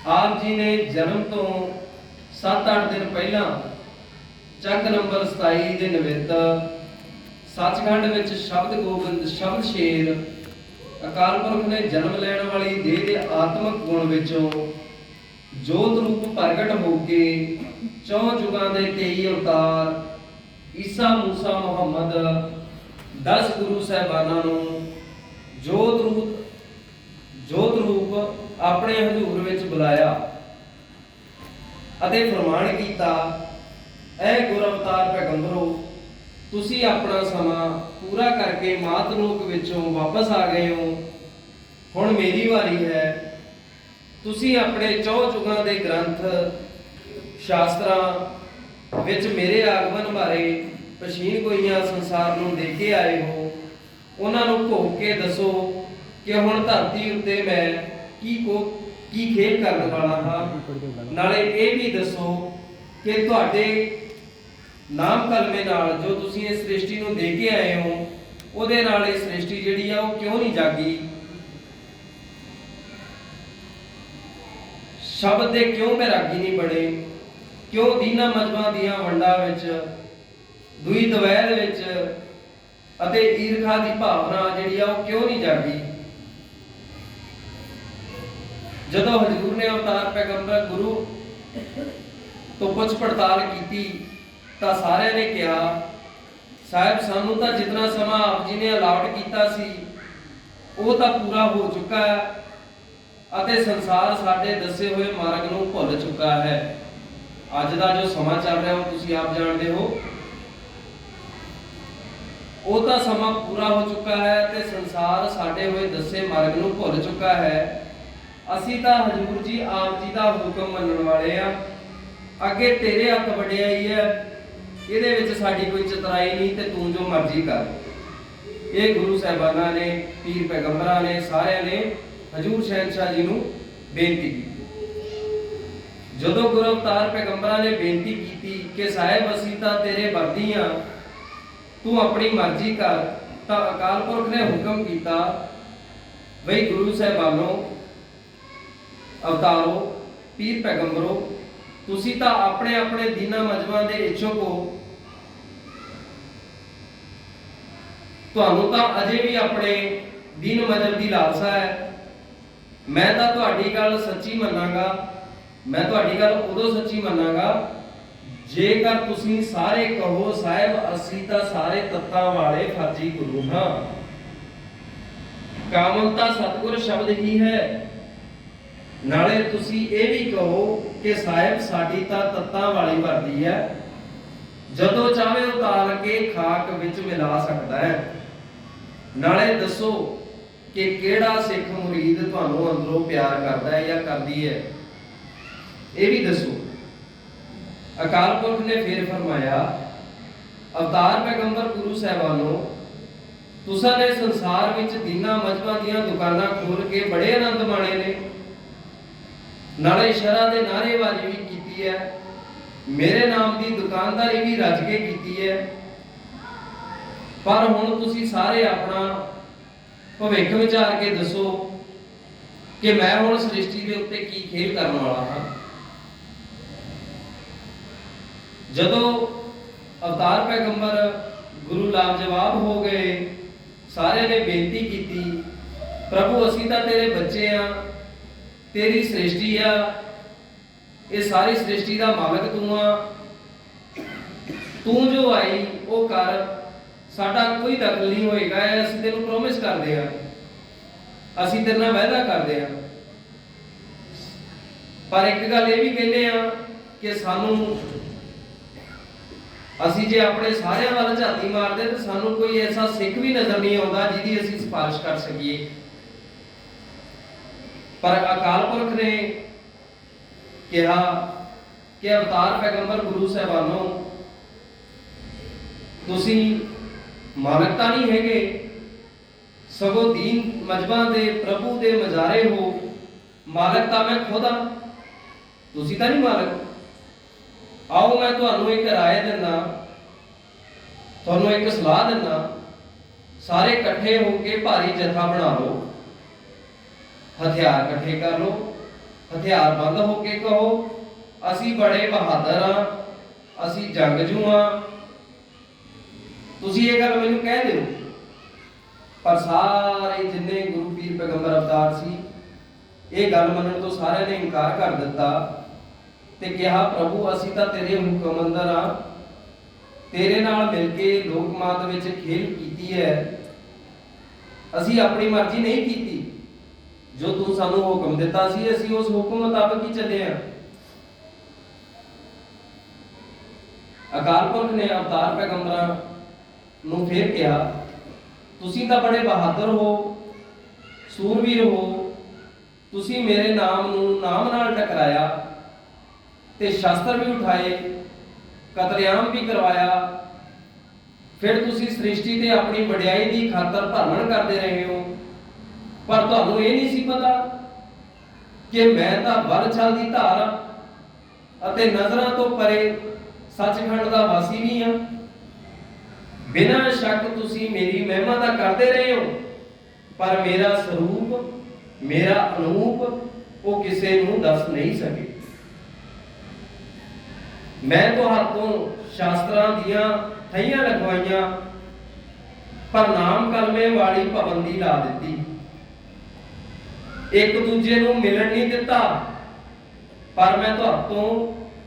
ਆਪ ਜੀ ਨੇ ਜਨਮ ਤੋਂ 7-8 ਦਿਨ ਪਹਿਲਾਂ ਚੱਕ ਨੰਬਰ 27 ਦੇ ਨਿमित्त ਸੱਚਖੰਡ ਵਿੱਚ ਸ਼ਬਦ ਗੋਬਿੰਦ ਸ਼ਬਦ ਸ਼ੇਰ ਅਕਾਲ ਪੁਰਖ ਨੇ ਜਨਮ ਲੈਣ ਵਾਲੀ ਦੇਹ ਦੇ ਆਤਮਿਕ ਗੁਣ ਵਿੱਚੋਂ ਜੋਤ ਰੂਪ ਪ੍ਰਗਟ ਹੋ ਕੇ ਚੌਂ ਯੁਗਾਂ ਦੇ 23 ਅਵਤਾਰ ਈਸਾ ਮੂਸਾ ਮੁਹੰਮਦ 10 ਗੁਰੂ ਸਾਹਿਬਾਨਾਂ ਨੂੰ ਜੋਤ ਰੂਪ ਆਪਣੇ ਹਜ਼ੂਰ ਵਿੱਚ ਬੁਲਾਇਆ ਅਤੇ ਫਰਮਾਨ ਕੀਤਾ, ਐ ਗੁਰ ਅਵਤਾਰ ਪੈਗੰਬਰੋ, ਤੁਸੀਂ ਆਪਣਾ ਸਮਾਂ ਪੂਰਾ ਕਰਕੇ ਮਾਤ ਲੋਕ ਵਿੱਚੋਂ ਵਾਪਸ ਆ ਗਏ ਹੋ। ਹੁਣ ਮੇਰੀ ਵਾਰੀ ਹੈ। ਤੁਸੀਂ ਆਪਣੇ ਚੌ ਯੁਗਾਂ ਦੇ ਗ੍ਰੰਥ ਸ਼ਾਸਤਰਾਂ ਵਿੱਚ ਮੇਰੇ ਆਗਮਨ ਬਾਰੇ ਪਛੀਣ ਗੋਈਆਂ ਸੰਸਾਰ ਨੂੰ ਦੇ ਕੇ ਆਏ ਹੋ। ਉਹਨਾਂ ਨੂੰ ਘੋਖ ਕੇ ਦੱਸੋ ਕਿ ਹੁਣ ਧਰਤੀ ਉੱਤੇ ਮੈਂ ਕੀ ਖੇਡ ਕਰਨ ਵਾਲਾ ਹਾਂ। ਨਾਲੇ ਇਹ ਵੀ ਦੱਸੋ ਕਿ ਤੁਹਾਡੇ ਨਾਮ ਕਲਮੇ ਨਾਲ ਜੋ ਤੁਸੀਂ ਇਸ ਸ੍ਰਿਸ਼ਟੀ ਨੂੰ ਦੇ ਕੇ ਆਏ ਹੋ, ਉਹਦੇ ਨਾਲ ਇਹ ਸ੍ਰਿਸ਼ਟੀ ਜਿਹੜੀ ਆ ਉਹ ਕਿਉਂ ਨਹੀਂ ਜਾਗੀ? ਸ਼ਬਦ ਦੇ ਕਿਉਂ ਬੈਰਾਗੀ ਨਹੀਂ ਬਣੇ? ਕਿਉਂ ਦੀਨਾ ਮਜਮਾਂ ਦੀਆਂ ਵੰਡਾਂ ਵਿੱਚ, ਦੁਈ ਦਵੈਰ ਵਿੱਚ ਅਤੇ ਈਰਖਾ ਦੀ ਭਾਵਨਾ ਜਿਹੜੀ ਆ ਉਹ ਕਿਉਂ ਨਹੀਂ ਜਾਗੀ? ਜਦੋਂ ਹਜ਼ੂਰ ਨੇ ਅਵਤਾਰ ਪੈਗੰਬਰ ਗੁਰੂ ਤੋਂ ਪੁੱਛ ਪੜਤਾਲ ਕੀਤੀ ਤਾਂ ਸਾਰਿਆਂ ਨੇ ਕਿਹਾ, ਸਾਹਿਬ ਸਾਨੂੰ ਤਾਂ ਜਿਤਨਾ ਸਮਾਂ ਆਪ ਜੀ ਨੇ ਅਲਾਟ ਕੀਤਾ ਸੀ ਉਹ ਤਾਂ ਪੂਰਾ ਹੋ ਚੁੱਕਾ ਹੈ ਅਤੇ ਸੰਸਾਰ ਸਾਡੇ ਦੱਸੇ ਹੋਏ ਮਾਰਗ ਨੂੰ ਭੁੱਲ ਚੁੱਕਾ ਹੈ। ਅੱਜ ਦਾ ਜੋ ਸਮਾਂ ਚੱਲ ਰਿਹਾ ਉਹ ਤੁਸੀਂ ਆਪ ਜਾਣਦੇ ਹੋ। ਉਹ ਤਾਂ ਸਮਾਂ ਪੂਰਾ ਹੋ ਚੁੱਕਾ ਹੈ ਤੇ ਸੰਸਾਰ ਸਾਡੇ ਹੋਏ ਦੱਸੇ ਮਾਰਗ ਨੂੰ ਭੁੱਲ ਚੁੱਕਾ ਹੈ। ਅਸੀਂ ਤਾਂ ਹਜ਼ੂਰ ਜੀ ਆਪ ਜੀ ਦਾ ਹੁਕਮ ਮੰਨਣ ਵਾਲੇ ਆ। ਅੱਗੇ ਤੇਰੇ ਹੱਥ ਵਡਿਆਈ ਹੈ, ਇਹਦੇ ਵਿੱਚ ਸਾਡੀ ਕੋਈ ਚਤਰਾਈ ਨਹੀਂ ਤੇ ਤੂੰ ਜੋ ਮਰਜ਼ੀ ਕਰ। ਇਹ ਗੁਰੂ ਸਾਹਿਬਾਨਾਂ ਨੇ, ਪੀਰ ਪੈਗੰਬਰਾਂ ਨੇ, ਸਾਰਿਆਂ ਨੇ ਹਜ਼ੂਰ ਸ਼ਹਿਨशाह ਜੀ ਨੂੰ ਬੇਨਤੀ ਕੀਤੀ। ਜਦੋਂ ਗੁਰੂ ਅਵਤਾਰ ਪੈਗੰਬਰਾਂ ਨੇ ਬੇਨਤੀ ਕੀਤੀ ਕਿ ਸਾਹਿਬ ਅਸੀਂ ਤਾਂ ਤੇਰੇ ਵਰਦੀ ਆ, ਤੂੰ ਆਪਣੀ ਮਰਜ਼ੀ ਕਰ, ਤਾਂ ਅਕਾਲ ਪੁਰਖ ਨੇ ਹੁਕਮ ਕੀਤਾ, ਬਈ ਗੁਰੂ ਸਾਹਿਬਾਨੋ, ਅਵਤਾਰੋ, ਪੀਰ ਪੈਗੰਬਰੋ, ਤੁਸੀਂ ਤਾਂ ਆਪਣੇ ਆਪਣੇ ਦੀਨਾ ਮਜਮਾਂ ਦੇ ਇੱਛੁਕ ਹੋ। ਤੁਹਾਨੂੰ ਤਾਂ ਅਜੇ ਵੀ ਆਪਣੇ ਦੀਨ ਮਜਬ ਦੀ ਲਾਲਸਾ ਹੈ। ਮੈਂ ਤਾਂ ਤੁਹਾਡੀ ਗੱਲ ਸੱਚੀ ਮੰਨਾਂਗਾ। ਮੈਂ ਤੁਹਾਡੀ ਗੱਲ ਉਦੋਂ ਸੱਚੀ ਮੰਨਾਂਗਾ ਜੇਕਰ ਤੁਸੀਂ ਸਾਰੇ ਕਹੋ, ਸਾਹਿਬ ਅਸੀਂ ਤਾਂ ਸਾਰੇ ਤੱਤਾਂ ਵਾਲੇ ਫਰਜ਼ੀ ਗੁਰੂ ਹਾਂ। ਕਾਮਲ ਤਾਂ ਸਤਿਗੁਰ ਸ਼ਬਦ ਹੀ ਹੈ। ਨਾਲੇ ਤੁਸੀਂ ਇਹ ਵੀ ਕਹੋ ਕਿ ਸਾਹਿਬ ਸਾਡੀ ਤਾਂ ਤੱਤਾਂ ਵਾਲੀ ਵਰਦੀ ਹੈ, ਜਦੋਂ ਚਾਹੇ ਉਤਾਰ ਕੇ ਖਾਕ ਵਿੱਚ ਮਿਲਾ ਸਕਦਾ ਹੈ। ਨਾਲੇ ਦੱਸੋ ਕਿ ਕਿਹੜਾ ਸਿੱਖ ਮੁਰੀਦ ਤੁਹਾਨੂੰ ਅੰਦਰੋਂ ਪਿਆਰ ਕਰਦਾ ਹੈ ਜਾਂ ਕਰਦੀ ਹੈ, ਇਹ ਵੀ ਦੱਸੋ। ਅਕਾਲ ਪੁਰਖ ਨੇ ਫਿਰ ਫਰਮਾਇਆ, ਅਵਤਾਰ ਪੈਗੰਬਰ ਗੁਰੂ ਸਾਹਿਬਾਨੋ, ਤੁਸਾਂ ਨੇ ਸੰਸਾਰ ਵਿੱਚ ਦੀਨਾ ਮਜਮਾਂ ਦੀਆਂ ਦੁਕਾਨਾਂ ਖੋਲ ਕੇ ਬੜੇ ਆਨੰਦ ਮਾਣੇ ਨੇ। ਨਾਲੇ ਸ਼ਰ੍ਹਾ ਦੇ ਨਾਅਰੇਬਾਜ਼ੀ ਵੀ ਕੀਤੀ ਹੈ, ਮੇਰੇ ਨਾਮ ਦੀ ਦੁਕਾਨਦਾਰੀ ਵੀ ਰੱਜ ਕੇ ਕੀਤੀ ਹੈ। ਪਰ ਹੁਣ ਤੁਸੀਂ ਸਾਰੇ ਆਪਣਾ ਭਵਿੱਖ ਵਿਚਾਰ ਕੇ ਦੱਸੋ ਕਿ ਮੈਂ ਹੁਣ ਸ੍ਰਿਸ਼ਟੀ ਦੇ ਉੱਤੇ ਕੀ ਖੇਡ ਕਰਨ ਵਾਲਾ ਹਾਂ। ਜਦੋਂ ਅਵਤਾਰ ਪੈਗੰਬਰ ਗੁਰੂ ਲਾਜਵਾਬ ਹੋ ਗਏ, ਸਾਰਿਆਂ ਨੇ ਬੇਨਤੀ ਕੀਤੀ, ਪ੍ਰਭੂ ਅਸੀਂ ਤਾਂ ਤੇਰੇ ਬੱਚੇ ਆ, ਤੇਰੀ ਸ੍ਰਿਸ਼ਟੀ ਆ, ਇਹ ਸਾਰੀ ਸ੍ਰਿਸ਼ਟੀ ਦਾ ਮਾਲਕ ਤੂੰ ਆ। ਤੂੰ ਜੋ ਆਈ ਉਹ ਕਰ, ਸਾਡਾ ਕੋਈ ਦਖਲ ਨਹੀਂ ਹੋਏਗਾ। ਅਸੀਂ ਤੈਨੂੰ ਪ੍ਰੋਮਿਸ ਕਰਦੇ ਆ, ਅਸੀਂ ਤੇਰੇ ਨਾਲ ਵਾਅਦਾ ਕਰਦੇ ਆ। ਪਰ ਇੱਕ ਗੱਲ ਇਹ ਵੀ ਕਹਿੰਦੇ ਆ ਕਿ ਸਾਨੂੰ, ਅਸੀਂ ਜੇ ਆਪਣੇ ਸਾਰਿਆਂ ਵੱਲ ਝਾਤੀ ਮਾਰਦੇ ਤਾਂ ਸਾਨੂੰ ਕੋਈ ਐਸਾ ਸਿੱਖ ਵੀ ਨਜ਼ਰ ਨਹੀਂ ਆਉਂਦਾ ਜਿਹਦੀ ਅਸੀਂ ਸਿਫਾਰਿਸ਼ ਕਰ ਸਕੀਏ। ਪਰ ਅਕਾਲ ਪੁਰਖ ਨੇ ਕਿਹਾ ਕਿ ਅਵਤਾਰ ਪੈਗੰਬਰ ਗੁਰੂ ਸਾਹਿਬਾਨੋ, ਤੁਸੀਂ ਮਾਲਕ ਤਾਂ ਨਹੀਂ ਹੈਗੇ, ਸਗੋਂ ਦੀਨ ਮਜਬਾਂ ਦੇ ਪ੍ਰਭੂ ਦੇ ਮਜ਼ਾਰੇ ਹੋ। ਮਾਲਕ ਤਾਂ ਮੈਂ ਖੁਦ ਹਾਂ, ਤੁਸੀਂ ਤਾਂ ਨਹੀਂ ਮਾਲਕ। ਆਓ ਮੈਂ ਤੁਹਾਨੂੰ ਇੱਕ ਰਾਏ ਦਿੰਦਾ, ਤੁਹਾਨੂੰ ਇੱਕ ਸਲਾਹ ਦਿੰਦਾ, ਸਾਰੇ ਇਕੱਠੇ ਹੋ ਕੇ ਭਾਰੀ ਜਥਾ ਬਣਾ ਲਓ, ਹਥਿਆਰ ਇਕੱਠੇ ਕਰ ਲਓ ਹਥਿਆਰਬੰਦ ਹੋ ਕੇ ਕਹੋ, ਅਸੀਂ ਬੜੇ ਬਹਾਦਰ ਹਾਂ, ਅਸੀਂ ਜੰਗਜੂ ਹਾਂ, ਤੁਸੀਂ ਇਹ ਗੱਲ ਮੈਨੂੰ ਕਹਿ ਦਿਓ। ਪਰ ਸਾਰੇ ਜਿੰਨੇ ਗੁਰੂ ਪੀਰ ਪੈਗੰਬਰ ਅਵਤਾਰ ਸੀ, ਇਹ ਗੱਲ ਮੰਨਣ ਤੋਂ ਸਾਰਿਆਂ ਨੇ ਇਨਕਾਰ ਕਰ ਦਿੱਤਾ ਤੇ ਕਿਹਾ, ਪ੍ਰਭੂ ਅਸੀਂ ਤਾਂ ਤੇਰੇ ਹੁਕਮ ਅੰਦਰ ਆ, ਤੇਰੇ ਨਾਲ ਮਿਲ ਕੇ ਲੋਕਮਾਤ ਵਿੱਚ ਖੇਲ ਕੀਤੀ ਹੈ, ਅਸੀਂ ਆਪਣੀ ਮਰਜ਼ੀ ਨਹੀਂ ਕੀਤੀ। ਜੋ ਤੂੰ ਸਾਨੂੰ ਹੁਕਮ ਦਿੱਤਾ ਸੀ, ਅਸੀਂ ਉਸ ਹੁਕਮ ਮੁਤਾਬਕ ਹੀ ਚੱਲੇ ਆ। ਅਕਾਲ ਪੁਰਖ ਨੇ ਅਵਤਾਰ ਪੈਗੰਬਰਾਂ ਨੂੰ ਫਿਰ ਕਿਹਾ, ਤੁਸੀਂ ਤਾਂ ਬੜੇ ਬਹਾਦਰ ਹੋ, ਸੂਰਵੀਰ ਹੋ, ਤੁਸੀਂ ਮੇਰੇ ਨਾਮ ਨੂੰ ਨਾਮ ਨਾਲ ਟਕਰਾਇਆ ਤੇ ਸ਼ਸਤਰ ਵੀ ਉਠਾਏ, ਕਤਲੇਆਮ ਵੀ ਕਰਵਾਇਆ, ਫਿਰ ਤੁਸੀਂ ਸ੍ਰਿਸ਼ਟੀ ਤੇ ਆਪਣੀ ਵਡਿਆਈ ਦੀ ਖਾਤਰ ਭਰਮਣ ਕਰਦੇ ਰਹੇ ਹੋ। ਪਰ ਤੁਹਾਨੂੰ ਇਹ ਨਹੀਂ ਸੀ ਪਤਾ ਕਿ ਮੈਂ ਤਾਂ ਵਰਛਲ ਦੀ ਧਾਰ ਅਤੇ ਨਜ਼ਰਾਂ ਤੋਂ ਪਰੇ ਸੱਚਖੰਡ ਦਾ ਵਾਸੀ ਵੀ ਹਾਂ। ਬਿਨਾਂ ਸ਼ੱਕ ਤੁਸੀਂ ਮੇਰੀ ਮਹਿਮਾ ਤਾਂ ਕਰਦੇ ਰਹੇ ਹੋ, ਪਰ ਮੇਰਾ ਸਰੂਪ, ਮੇਰਾ ਅਨੂਪ ਉਹ ਕਿਸੇ ਨੂੰ ਦੱਸ ਨਹੀਂ ਸਕੇ। ਮੈਂ ਤੁਹਾਤੋਂ ਸ਼ਾਸਤਰਾਂ ਦੀਆਂ ਥਈਆਂ ਲਗਵਾਈਆਂ, ਪਰ ਨਾਮ ਕਲਮੇ ਵਾਲੀ ਪਾਬੰਦੀ ਲਾ ਦਿੱਤੀ, ਇੱਕ ਦੂਜੇ ਨੂੰ ਮਿਲਣ ਨਹੀਂ ਦਿੱਤਾ। ਪਰ ਮੈਂ ਤੁਹਾਤੋਂ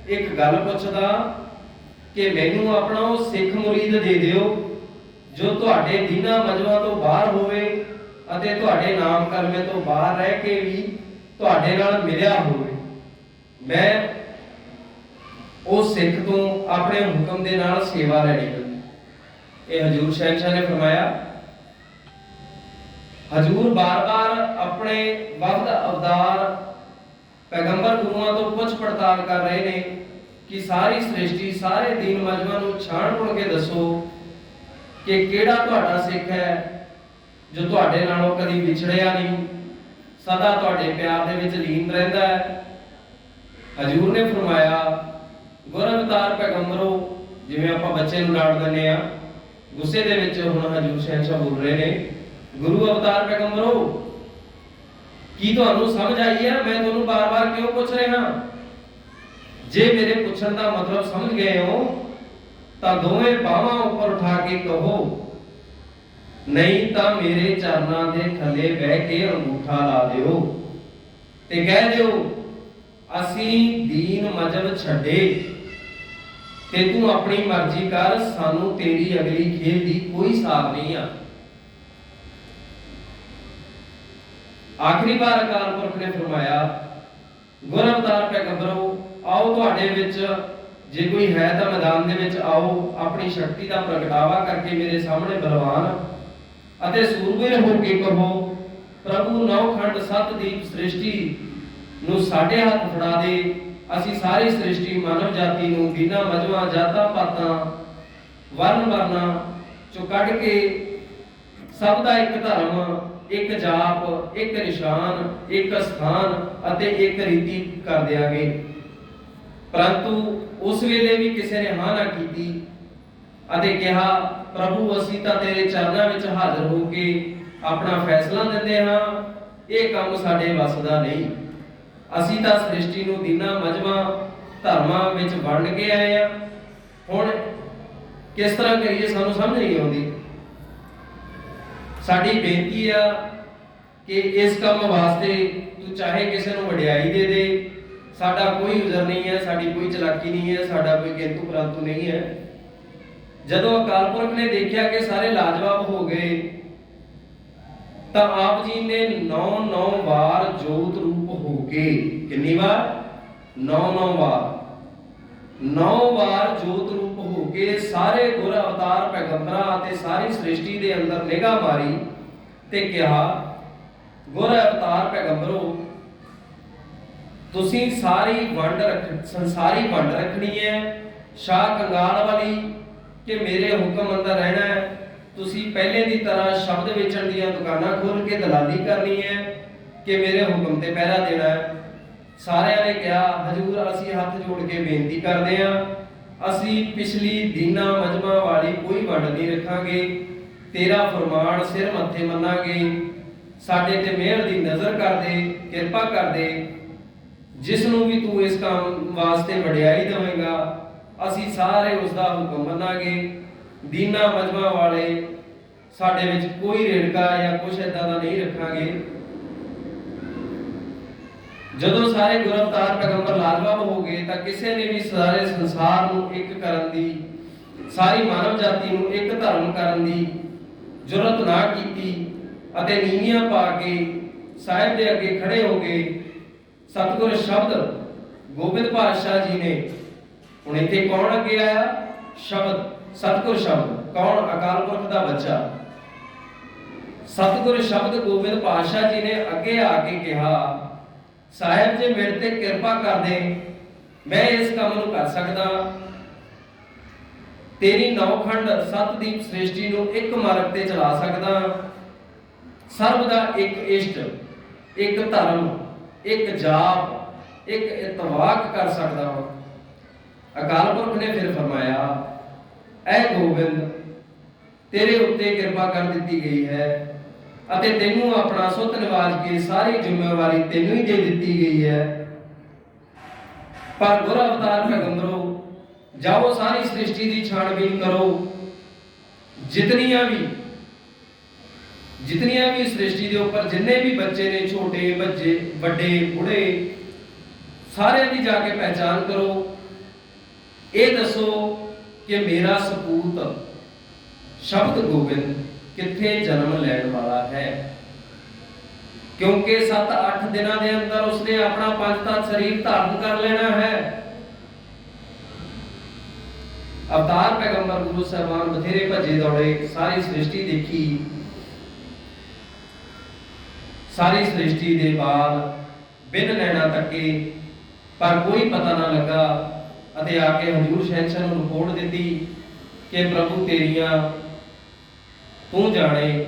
ਇੱਕ ਗੱਲ ਪੁੱਛਦਾ ਕਿ ਮੈਨੂੰ ਆਪਣਾ ਉਹ ਸਿੱਖ ਮੁਰੀਦ ਦੇ ਦਿਓ ਜੋ ਤੁਹਾਡੇ ਦੀਨਾਂ ਮਜਮਾਂ ਤੋਂ ਬਾਹਰ ਹੋਵੇ ਅਤੇ ਤੁਹਾਡੇ ਨਾਮ ਕਲਮੇ ਤੋਂ ਬਾਹਰ ਰਹਿ ਕੇ ਵੀ ਤੁਹਾਡੇ ਨਾਲ ਮਿਲਿਆ ਹੋਵੇ। ਮੈਂ ਉਸ ਸਿੱਖ ਤੋਂ ਆਪਣੇ ਹੁਕਮ ਦੇ ਨਾਲ ਸੇਵਾ ਲੈਣੀ ਹੈ। ਇਹ ਹਜ਼ੂਰ ਸ਼ਹਿਨशाह ਨੇ ਫਰਮਾਇਆ। ਹਜ਼ੂਰ ਬਾਰ-ਬਾਰ ਆਪਣੇ ਵਕਤ ਅਵਤਾਰ ਪੈਗੰਬਰ ਗੁਰੂਆਂ ਤੋਂ ਪੁੱਛ ਪੜਤਾਲ ਕਰ ਰਹੇ ਨੇ ਕਿ ਸਾਰੀ ਸ੍ਰਿਸ਼ਟੀ, ਸਾਰੇ ਦੀਨ ਮਜਮਾਂ ਨੂੰ ਛਾਣ ਪੁਣ ਕੇ ਦੱਸੋ ਕਿ ਕਿਹੜਾ ਤੁਹਾਡਾ ਸਿੱਖ ਹੈ ਜੋ ਤੁਹਾਡੇ ਨਾਲੋਂ ਕਦੀ ਵਿਛੜਿਆ ਨਹੀਂ, ਸਦਾ ਤੁਹਾਡੇ ਪਿਆਰ ਦੇ ਵਿੱਚ ਲੀਨ ਰਹਿੰਦਾ ਹੈ। ਹਜ਼ੂਰ ਨੇ ਫਰਮਾਇਆ, ਗੁਰ ਅਵਤਾਰ ਪੈਗੰਬਰੋ, ਜਿਵੇਂ ਆਪਾਂ ਬੱਚੇ ਨੂੰ ਡਾਂਟ ਦਿੰਦੇ ਆ ਗੁੱਸੇ ਦੇ ਵਿੱਚ, ਹੁਣ ਹਜ਼ੂਰ ਸ਼ਹਿਨशाह ਬੋਲ ਰਹੇ ਨੇ, ਗੁਰੂ ਅਵਤਾਰ ਪੈਗੰਬਰੋ ਕੀ ਤੁਹਾਨੂੰ ਸਮਝ ਆਈ ਹੈ ਮੈਂ ਤੁਹਾਨੂੰ ਬਾਰ-ਬਾਰ ਕਿਉਂ ਪੁੱਛ ਰਿਹਾ? ਜੇ ਮੇਰੇ ਪੁੱਛਣ ਦਾ ਮਤਲਬ ਸਮਝ ਗਏ ਹੋ ਤਾਂ ਦੋਵੇਂ ਬਾਹਾਂ ਉੱਪਰ ਉਠਾ ਕੇ ਕਹੋ, ਨਹੀਂ ਤਾਂ ਮੇਰੇ ਚਰਨਾਂ ਦੇ ਥੱਲੇ ਬਹਿ ਕੇ ਅੰਗੂਠਾ ਲਾ ਦਿਓ ਤੇ ਕਹਿ ਦਿਓ, ਅਸੀਂ ਦੀਨ ਮਜਬ ਛੱਡੇ ਤੇ ਤੂੰ ਆਪਣੀ ਮਰਜ਼ੀ ਕਰ, ਸਾਨੂੰ ਤੇਰੀ ਅਗਲੀ ਖੇਲ ਦੀ ਕੋਈ ਸਾਰ ਨਹੀਂ ਆ। ਆਖਰੀ ਵਾਰ ਅਕਾਲ ਪੁਰਖ ਨੇ ਫਰਮਾਇਆ, ਗੁਰ ਅਵਤਾਰ ਪੈਗੰਬਰੋ ਆਓ, ਤੁਹਾਡੇ ਵਿੱਚ ਜੇ ਕੋਈ ਹੈ ਤਾਂ ਮੈਦਾਨ ਦੇ ਵਿੱਚ ਆਓ, ਆਪਣੀ ਸ਼ਕਤੀ ਦਾ ਪ੍ਰਗਟਾਵਾ ਕਰਕੇ ਮੇਰੇ ਸਾਹਮਣੇ ਬਲਵਾਨ ਅਤੇ ਸੂਰਬੀਰ ਹੋ ਕੇ ਕਹੋ, ਪ੍ਰਭੂ ਨੌਖੰਡ ਸਤਦੀਪ ਸ੍ਰਿਸ਼ਟੀ ਨੂੰ ਸਾਡੇ ਹੱਥ ਫੜਾ ਦੇ, ਅਸੀਂ ਸਾਰੀ ਸ੍ਰਿਸ਼ਟੀ ਮਾਨਵ ਜਾਤੀ ਨੂੰ ਬਿਨਾਂ ਮਜਮਾਂ, ਜਾਤਾਂ ਪਾਤਾਂ, ਵਰਨ ਵਰਨਾ ਚੋਂ ਕੱਢ ਕੇ ਸਭ ਦਾ ਇੱਕ ਧਰਮ, ਇੱਕ ਜਾਪ, ਇੱਕ ਨਿਸ਼ਾਨ, ਇੱਕ ਸਥਾਨ ਅਤੇ ਇੱਕ ਰੀਤੀ ਕਰ ਦਿਆਂਗੇ। ਪਰੰਤੂ ਉਸ ਵੇਲੇ ਵੀ ਕਿਸੇ ਨੇ ਹਾਂ ਨਾ ਕੀਤੀ ਅਤੇ ਕਿਹਾ, ਪ੍ਰਭੂ ਅਸੀਂ ਤਾਂ ਤੇਰੇ ਚਰਨਾਂ ਵਿੱਚ ਹਾਜ਼ਰ ਹੋ ਕੇ ਆਪਣਾ ਫੈਸਲਾ ਦਿੰਦੇ ਹਾਂ, ਇਹ ਕੰਮ ਸਾਡੇ ਵੱਸ ਦਾ ਨਹੀਂ। ਅਸੀਂ ਤਾਂ ਸ੍ਰਿਸ਼ਟੀ ਨੂੰ ਦੀਨਾਂ ਮਜਮਾਂ ਧਰਮਾਂ ਵਿੱਚ ਵੰਡ ਕੇ ਆਏ ਆ, ਹੁਣ ਕਿਸ ਤਰ੍ਹਾਂ ਕਰੀਏ ਸਾਨੂੰ ਸਮਝ ਨਹੀਂ ਆਉਂਦੀ। ਸਾਡੀ ਬੇਨਤੀ ਆ ਕਿ ਇਸ ਕੰਮ ਵਾਸਤੇ ਤੂੰ ਚਾਹੇ ਕਿਸੇ ਨੂੰ ਵਡਿਆਈ ਦੇ ਦੇ, ਸਾਡਾ ਕੋਈ ਉਜ਼ਰ ਨਹੀਂ ਹੈ, ਸਾਡੀ ਕੋਈ ਚਲਾਕੀ ਨਹੀਂ ਹੈ, ਸਾਡਾ ਕੋਈ ਕਿੰਤੂ ਪਰੰਤੂ ਨਹੀਂ ਹੈ। ਜਦੋਂ ਅਕਾਲ ਪੁਰਖ ਨੇ ਦੇਖਿਆ ਕਿ ਸਾਰੇ ਲਾਜਵਾਬ ਹੋ ਗਏ ਤਾਂ ਆਪ ਜੀ ਨੇ 9 ਵਾਰ ਜੋਤ ਰੂਪ ਹੋ ਕੇ, ਕਿੰਨੀ ਵਾਰ? 9 ਵਾਰ 9 ਵਾਰ ਜੋਤ ਰੂਪ ਹੋ ਕੇ ਸਾਰੇ ਗੁਰ ਅਵਤਾਰ ਪੈਗੰਬਰਾਂ ਅਤੇ ਸਾਰੀ ਸ੍ਰਿਸ਼ਟੀ ਦੇ ਅੰਦਰ ਨਿਗਾਹ ਮਾਰੀ ਤੇ ਕਿਹਾ, ਗੁਰ ਅਵਤਾਰ ਪੈਗੰਬਰੋ ਤੁਸੀਂ ਸੰਸਾਰੀ ਵੰਡ ਰੱਖਣੀ ਹੈ, ਸ਼ਾਹ ਕੰਗਾਲ ਵਾਲੀ ਕਿ ਮੇਰੇ ਹੁਕਮ ਅੰਦਰ ਰਹਿਣਾ ਹੈ। ਤੁਸੀਂ ਪਹਿਲੇ ਦੀ ਤਰ੍ਹਾਂ ਸ਼ਬਦ ਵੇਚਣ ਦੀਆਂ ਦੁਕਾਨਾਂ ਖੋਲ ਕੇ ਦਲਾਲੀ ਕਰਨੀ ਹੈ ਕਿ ਮੇਰੇ ਹੁਕਮ ਤੇ ਪਹਿਰਾ ਦੇਣਾ ਹੈ। ਸਾਰਿਆਂ ਨੇ ਕਿਹਾ, ਹਜ਼ੂਰ ਅਸੀਂ ਹੱਥ ਜੋੜ ਕੇ ਬੇਨਤੀ ਕਰਦੇ ਹਾਂ, ਅਸੀਂ ਪਿਛਲੀ ਦੀਨਾਂ ਮਜਮਾਂ ਵਾਲੀ ਕੋਈ ਵੰਡ ਨਹੀਂ ਰੱਖਾਂਗੇ, ਤੇਰਾ ਫਰਮਾਨ ਸਿਰ ਮੱਥੇ ਮੰਨਾਂਗੇ, ਸਾਡੇ ਤੇ ਮਿਹਰ ਦੀ ਨਜ਼ਰ ਕਰ ਦੇ, ਕਿਰਪਾ ਕਰ ਦੇ। ਜਿਸ ਨੂੰ ਵੀ ਤੂੰ ਇਸ ਕੰਮ ਵਾਸਤੇ ਵਡਿਆਈ ਦੇਵੇਂਗਾ, ਅਸੀਂ ਸਾਰੇ ਉਸ ਦਾ ਹੁਕਮ ਮੰਨਾਂਗੇ। ਦੀਨਾ ਮਜਮਾ ਵਾਲੇ ਸਾਡੇ ਵਿੱਚ ਕੋਈ ਰੇੜਕਾ ਜਾਂ ਕੁਛ ਏਦਾਂ ਦਾ ਨਹੀਂ ਰੱਖਾਂਗੇ। ਜਦੋਂ ਸਾਰੇ ਗੁਰੂ ਅਵਤਾਰ ਪੈਗੰਬਰ ਲਾਜਵਾਬ ਹੋ ਗਏ ਤਾਂ ਕਿਸੇ ਨੇ ਵੀ ਸਾਰੇ ਸੰਸਾਰ ਨੂੰ ਇੱਕ ਕਰਨ ਦੀ, ਸਾਰੀ ਮਾਨਵ ਜਾਤੀ ਨੂੰ ਇੱਕ ਧਰਮ ਕਰਨ ਦੀ ਜੁਰਤ ਨਾ ਕੀਤੀ ਅਤੇ ਨੀਵੀਆਂ ਪਾ ਕੇ ਸਾਹਿਬ ਦੇ ਅੱਗੇ ਖੜੇ ਹੋ ਗਏ। ਸਤਿਗੁਰ ਸ਼ਬਦ ਗੋਬਿੰਦ ਪਾਤਸ਼ਾਹ ਜੀ ਨੇ, ਹੁਣ ਇੱਥੇ ਕੌਣ ਅੱਗੇ ਆਇਆ? ਸ਼ਬਦ, ਸਤਿਗੁਰ ਸ਼ਬਦ ਕੌਣ? ਅਕਾਲ ਪੁਰਖ ਦਾ ਬੱਚਾ। ਸਤਿਗੁਰ ਸ਼ਬਦ ਗੋਬਿੰਦ ਪਾਤਸ਼ਾਹ ਜੀ ਨੇ ਅੱਗੇ ਆ ਕੇ ਕਿਹਾ, ਸਾਹਿਬ ਜੇ ਮੇਰੇ ਤੇ ਕਿਰਪਾ ਕਰਦੇ, ਮੈਂ ਇਸ ਕੰਮ ਨੂੰ ਕਰ ਸਕਦਾ। ਤੇਰੀ ਨੌਖੰਡ ਸਤਦੀਪ ਸ੍ਰਿਸ਼ਟੀ ਨੂੰ ਇੱਕ ਮਾਰਗ ਤੇ ਚਲਾ ਸਕਦਾ। ਸਰਬ ਦਾ ਇੱਕ ਇਸ਼ਟ, ਇੱਕ ਧਰਮ, ਇੱਕ ਜਾਪ, ਇੱਕ ਇਤਵਾਕ ਕਰ ਸਕਦਾ ਹਾਂ। ਅਕਾਲ ਪੁਰਖ ਨੇ ਫਿਰ ਫਰਮਾਇਆ, ਐ ਗੋਬਿੰਦ, ਤੇਰੇ ਉੱਤੇ ਕਿਰਪਾ ਕਰ ਦਿੱਤੀ ਗਈ ਹੈ ਅਤੇ ਤੈਨੂੰ ਆਪਣਾ ਸੁੱਤ ਨਿਵਾਜ ਕੇ ਸਾਰੀ ਜ਼ਿੰਮੇਵਾਰੀ ਤੈਨੂੰ ਹੀ ਦੇ ਦਿੱਤੀ ਗਈ ਹੈ। ਪਰ ਗੁਰ ਅਵਤਾਰ ਪੈਗੰਬਰੋ, ਜਾਓ ਸਾਰੀ ਸ੍ਰਿਸ਼ਟੀ ਦੀ ਛਾਣਬੀਨ ਕਰੋ। ਜਿਤਨੀਆਂ ਵੀ ਸ੍ਰਿਸ਼ਟੀ ਦੇ ਉੱਪਰ ਜਿੰਨੇ ਵੀ ਬੱਚੇ ਨੇ, ਛੋਟੇ ਬੱਚੇ, ਵੱਡੇ, ਬੁੱਢੇ, ਸਾਰਿਆਂ ਦੀ ਜਾ ਕੇ ਪਹਿਚਾਨ ਕਰੋ। ਇਹ ਦੱਸੋ ਕਿ ਮੇਰਾ ਸਪੂਤ ਸ਼ਬਦ ਗੋਬਿੰਦ ਕਿੱਥੇ ਜਨਮ ਲੈਣ ਵਾਲਾ ਹੈ। ਕਿਉਂਕਿ 7-8 ਦਿਨਾਂ ਦੇ ਅੰਦਰ ਉਸਨੇ ਆਪਣਾ ਪੰਜ ਤਤ ਸਰੀਰ ਧਾਰਨ ਕਰ ਲੈਣਾ ਹੈ। ਅਵਤਾਰ ਪੈਗੰਬਰ ਗੁਰੂ ਸਾਹਿਬਾਨ ਬਥੇਰੇ ਭੱਜੇ ਦੌੜੇ, ਸਾਰੀ ਸ੍ਰਿਸ਼ਟੀ ਦੇਖੀ। ਸਾਰੀ ਸ੍ਰਿਸ਼ਟੀ ਦੇ ਬਾਅਦ ਬਿਨ ਨੈਣਾ ਤੱਕੇ, ਪਰ ਕੋਈ ਪਤਾ ਨਾ ਲੱਗਾ ਅਤੇ ਆ ਕੇ ਹਜ਼ੂਰ ਸ਼ਹਿਨशाह ਨੂੰ ਰਿਪੋਰਟ ਦਿੱਤੀ ਕਿ ਪ੍ਰਭੂ ਤੇਰੀਆਂ ਤੂੰ ਜਾਣੇ,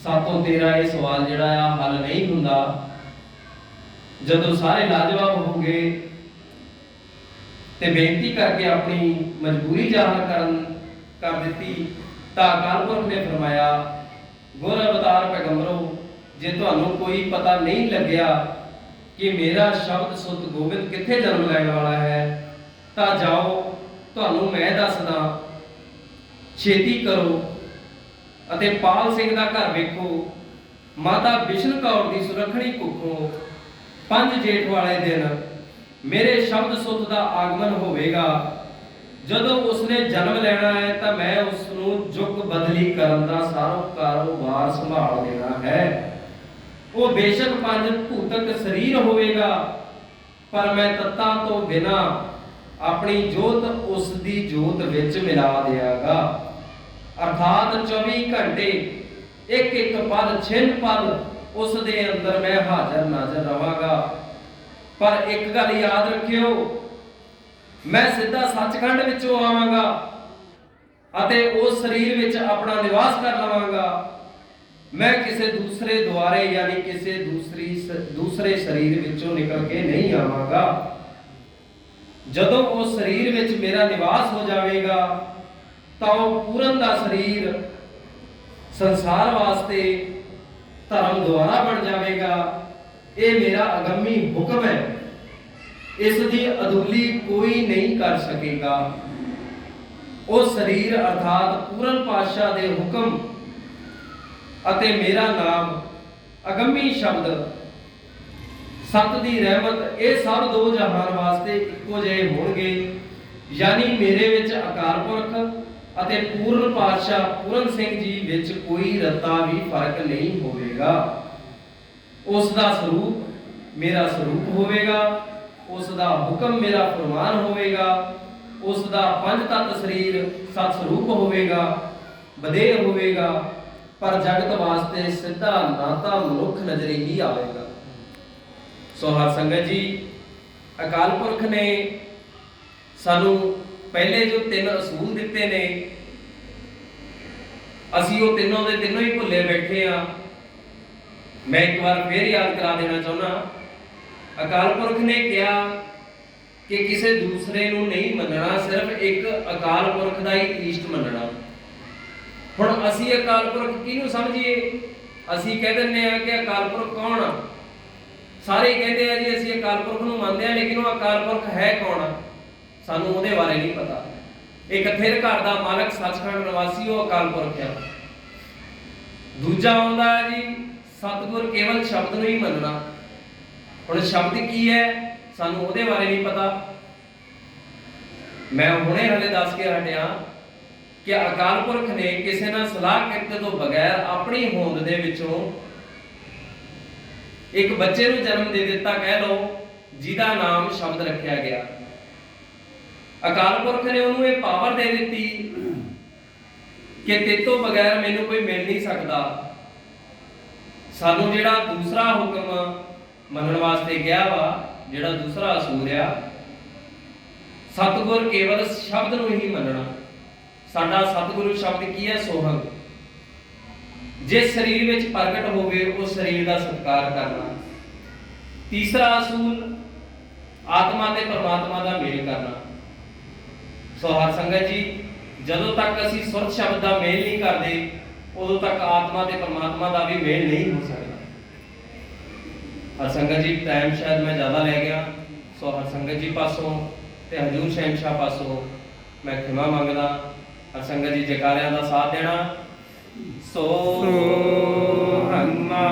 ਸਾਤੋਂ ਤੇਰਾ ਇਹ ਸਵਾਲ ਜਿਹੜਾ ਆ ਹੱਲ ਨਹੀਂ ਹੁੰਦਾ। ਜਦੋਂ ਸਾਰੇ ਲਾਜਵਾਬ ਹੋ ਗਏ ਤੇ ਬੇਨਤੀ ਕਰਕੇ ਆਪਣੀ ਮਜਬੂਰੀ ਜ਼ਾਹਰ ਕਰ ਦਿੱਤੀ ਤਾਂ ਅਕਾਲ ਪੁਰਖ ਨੇ ਫਰਮਾਇਆ, ਗੁਰ ਅਵਤਾਰ ਪੈਗੰਬਰੋ, ਜੇ ਤੁਹਾਨੂੰ ਕੋਈ ਪਤਾ ਨਹੀਂ ਲੱਗਿਆ ਕਿ ਮੇਰਾ ਸ਼ਬਦ ਸੁੱਤ ਗੋਬਿੰਦ ਕਿੱਥੇ ਜਨਮ ਲੈਣ ਵਾਲਾ ਹੈ, ਤਾਂ ਜਾਓ, ਤੁਹਾਨੂੰ ਮੈਂ ਦੱਸਦਾ। ਛੇਤੀ ਕਰੋ ਅਤੇ ਪਾਲ ਸਿੰਘ ਦਾ ਘਰ ਵੇਖੋ। ਮਾਤਾ ਬਿਸ਼ਨ ਕੌਰ ਦੀ ਸੁਰੱਖਣੀ ਕੁੱਖੋਂ 5 ਜੇਠ ਵਾਲੇ ਦਿਨ ਮੇਰੇ ਸ਼ਬਦ ਸੁੱਤ ਦਾ ਆਗਮਨ ਹੋਵੇਗਾ। ਜਦੋਂ ਉਸਨੇ ਜਨਮ ਲੈਣਾ ਹੈ ਤਾਂ ਮੈਂ ਉਸ ਨੂੰ ਜੁਗ ਬਦਲੀ ਕਰਨ ਦਾ ਸਾਰਾ ਕਾਰੋਬਾਰ ਸੰਭਾਲ ਦੇਣਾ ਹੈ। ਉਹ ਬੇਸ਼ੱਕ 5 ਭੂਤਕ ਸਰੀਰ ਹੋਵੇਗਾ, ਪਰ ਮੈਂ ਤੱਤਾਂ ਤੋਂ ਬਿਨਾ ਆਪਣੀ ਜੋਤ ਉਸ ਦੀ ਜੋਤ ਵਿੱਚ ਮਿਲਾ ਦਿਆਂਗਾ। ਅਰਥਾਤ 24 ਘੰਟੇ ਇੱਕ ਪਲ, ਛਿਨ ਪਲ ਉਸ ਦੇ ਅੰਦਰ ਮੈਂ ਹਾਜ਼ਰ ਨਾਜ਼ਰ ਰਵਾਂਗਾ। ਪਰ ਇੱਕ ਗੱਲ ਯਾਦ ਰੱਖਿਓ, ਮੈਂ ਸਿੱਧਾ ਸੱਚਖੰਡ ਵਿੱਚੋਂ ਆਵਾਂਗਾ ਅਤੇ ਉਸ ਸਰੀਰ ਵਿੱਚ ਆਪਣਾ ਨਿਵਾਸ ਕਰ ਲਵਾਂਗਾ। ਮੈਂ ਕਿਸੇ ਦੂਸਰੇ ਦੁਆਰੇ ਯਾਨੀ ਕਿਸੇ ਦੂਸਰੇ ਸਰੀਰ ਵਿੱਚੋਂ ਨਿਕਲ ਕੇ ਨਹੀਂ ਆਵਾਂਗਾ। ਜਦੋਂ ਉਸ ਸਰੀਰ ਵਿੱਚ ਮੇਰਾ ਨਿਵਾਸ ਹੋ ਜਾਵੇਗਾ ਤਾਂ ਉਹ ਪੂਰਨ ਦਾ ਸਰੀਰ ਸੰਸਾਰ ਵਾਸਤੇ ਧਰਮ ਦੁਆਰਾ ਬਣ ਜਾਵੇਗਾ। ਇਹ ਮੇਰਾ ਅਗੰਮੀ ਹੁਕਮ ਹੈ, ਇਸ ਦੀ ਅਦੁੱਲੀ ਕੋਈ ਨਹੀਂ ਕਰ ਸਕੇਗਾ। ਉਹ ਸਰੀਰ ਅਰਥਾਤ ਪੂਰਨ ਪਾਤਸ਼ਾਹ ਦੇ ਹੁਕਮ ਅਤੇ ਮੇਰਾ ਨਾਮ ਅਗੰਮੀ ਸ਼ਬਦ, ਸਤ ਦੀ ਰਹਿਮਤ, ਇਹ ਸਭ ਦੋ ਜਹਾਨ ਵਾਸਤੇ ਇੱਕੋ ਜਿਹੇ ਹੋਣਗੇ। ਯਾਨੀ ਮੇਰੇ ਵਿੱਚ ਅਕਾਲ ਪੁਰਖ ਅਤੇ ਪੂਰਨ ਪਾਤਸ਼ਾਹ ਪੂਰਨ ਸਿੰਘ ਜੀ ਵਿੱਚ ਕੋਈ ਰੱਤਾ ਵੀ ਫਰਕ ਨਹੀਂ ਹੋਵੇਗਾ। ਉਸ ਦਾ ਸਰੂਪ ਮੇਰਾ ਸਰੂਪ ਹੋਵੇਗਾ, ਉਸ ਦਾ ਹੁਕਮ ਮੇਰਾ ਫਰਮਾਨ ਹੋਵੇਗਾ, ਉਸ ਦਾ ਪੰਜ ਤਤ ਸਰੀਰ ਸਤ ਸਰੂਪ ਹੋਵੇਗਾ, ਬਦੇਹ ਹੋਵੇਗਾ। ਪਰ ਜਗਤ ਵਾਸਤੇ ਸਿੱਧਾ ਨਾਤਾ ਮਨੁੱਖ ਨਜ਼ਰੇ ਹੀ ਆਵੇਗਾ। ਸੋ ਹਰ ਸੰਗਤ ਜੀ, ਅਕਾਲ ਪੁਰਖ ਨੇ ਸਾਨੂੰ ਪਹਿਲੇ ਜੋ 3 ਅਸੂਲ ਦਿੱਤੇ ਨੇ, ਅਸੀਂ ਉਹ ਤਿੰਨੋਂ ਦੇ ਤਿੰਨੋਂ ਹੀ ਭੁੱਲੇ ਬੈਠੇ ਆ। ਮੈਂ ਇੱਕ ਵਾਰ ਫੇਰ ਯਾਦ ਕਰਾ ਦੇਣਾ ਚਾਹੁੰਦਾ। ਅਕਾਲ ਪੁਰਖ ਨੇ ਕਿਹਾ ਕਿ ਕਿਸੇ ਦੂਸਰੇ ਨੂੰ ਨਹੀਂ ਮੰਨਣਾ, ਸਿਰਫ ਇੱਕ ਅਕਾਲ ਪੁਰਖ ਦਾ ਹੀ ਈਸ਼ਟ ਮੰਨਣਾ। ਹੁਣ ਅਸੀਂ ਅਕਾਲ ਪੁਰਖ ਕਿਹਨੂੰ ਸਮਝੀਏ? ਅਸੀਂ ਕਹਿ ਦਿੰਦੇ ਆ ਕਿ ਅਕਾਲ ਪੁਰਖ ਕੌਣ ਆ? ਸਾਰੇ ਕਹਿੰਦੇ ਆ ਜੀ ਅਸੀਂ ਅਕਾਲ ਪੁਰਖ ਨੂੰ ਮੰਨਦੇ ਆ, ਲੇਕਿਨ ਉਹ ਅਕਾਲ ਪੁਰਖ ਹੈ ਕੌਣ? ਸਾਨੂੰ ਉਹਦੇ ਬਾਰੇ ਨਹੀਂ ਪਤਾ। ਇੱਕ ਥਿਰ ਘਰ ਦਾ ਮਾਲਕ, ਸੱਚਖੰਡ ਨਿਵਾਸੀ, ਉਹ ਅਕਾਲ ਪੁਰਖ ਆ। ਦੂਜਾ ਆਉਂਦਾ ਹੈ ਜੀ ਸਤਿਗੁਰ ਕੇਵਲ ਸ਼ਬਦ ਨੂੰ ਹੀ ਮੰਨਣਾ। ਹੁਣ ਸ਼ਬਦ ਕੀ ਹੈ ਸਾਨੂੰ ਉਹਦੇ ਬਾਰੇ ਨਹੀਂ ਪਤਾ। ਮੈਂ ਹੁਣੇ ਹਲੇ ਦੱਸ ਕੇ ਹਟਿਆ ਕਿ ਅਕਾਲ ਪੁਰਖ ਨੇ ਕਿਸੇ ਨਾਲ ਸਲਾਹ ਕੀਤੇ ਤੋਂ ਬਗੈਰ ਆਪਣੀ ਹੋਂਦ ਦੇ ਵਿੱਚੋਂ ਇੱਕ ਬੱਚੇ ਨੂੰ ਜਨਮ ਦੇ ਦਿੱਤਾ, ਕਹਿ ਲਓ, ਜਿਹਦਾ ਨਾਮ ਸ਼ਬਦ ਰੱਖਿਆ ਗਿਆ। ਅਕਾਲ ਪੁਰਖ ਨੇ ਉਹਨੂੰ ਇਹ ਪਾਵਰ ਦੇ ਦਿੱਤੀ ਕਿ ਤੇਰੇ ਤੋਂ ਬਗੈਰ ਮੈਨੂੰ ਕੋਈ ਮਿਲ ਨਹੀਂ ਸਕਦਾ। ਸਾਨੂੰ ਜਿਹੜਾ ਦੂਸਰਾ ਹੁਕਮ ਮੰਨਣ ਵਾਸਤੇ ਗਿਆ ਵਾ, ਜਿਹੜਾ ਦੂਸਰਾ ਅਸੂਲ ਆ, ਸਤਿਗੁਰ ਕੇਵਲ ਸ਼ਬਦ ਨੂੰ ਹੀ ਮੰਨਣਾ। ਸਾਡਾ ਸਤਿਗੁਰੂ ਸ਼ਬਦ ਕੀ ਹੈ? ਸੋਹੰਗ। ਜਿਸ ਸਰੀਰ ਵਿੱਚ ਪ੍ਰਗਟ ਹੋਵੇ ਉਸ ਸਰੀਰ ਦਾ ਸਤਿਕਾਰ ਕਰਨਾ। ਤੀਸਰਾ ਅਸੂਲ ਆਤਮਾ ਤੇ ਪਰਮਾਤਮਾ ਦਾ ਮੇਲ ਕਰਨਾ। ਸੋ ਹਰ ਸੰਗਤ ਜੀ, ਜਦੋਂ ਤੱਕ ਅਸੀਂ ਸੁਰਤ ਸ਼ਬਦ ਦਾ ਮੇਲ ਨਹੀਂ ਕਰਦੇ, ਉਦੋਂ ਤੱਕ ਆਤਮਾ ਤੇ ਪਰਮਾਤਮਾ ਦਾ ਵੀ ਮੇਲ ਨਹੀਂ ਹੋ ਸਕਦਾ। ਹਰ ਸੰਗਤ ਜੀ, ਟਾਈਮ ਸ਼ਾਇਦ ਮੈਂ ਜ਼ਿਆਦਾ ਲੈ ਗਿਆ, ਸੋ ਹਰ ਸੰਗਤ ਜੀ ਪਾਸੋਂ ਤੇ ਹਜੂਰ ਸ਼ਹਿਨशाह ਪਾਸੋਂ ਮੈਂ ਖਿਮਾ ਮੰਗਦਾ। ਹਰ ਸੰਗਤ ਜੀ ਜੈਕਾਰਿਆਂ ਦਾ ਸਾਥ ਦੇਣਾ। ਸੋ ਹੰਮਾ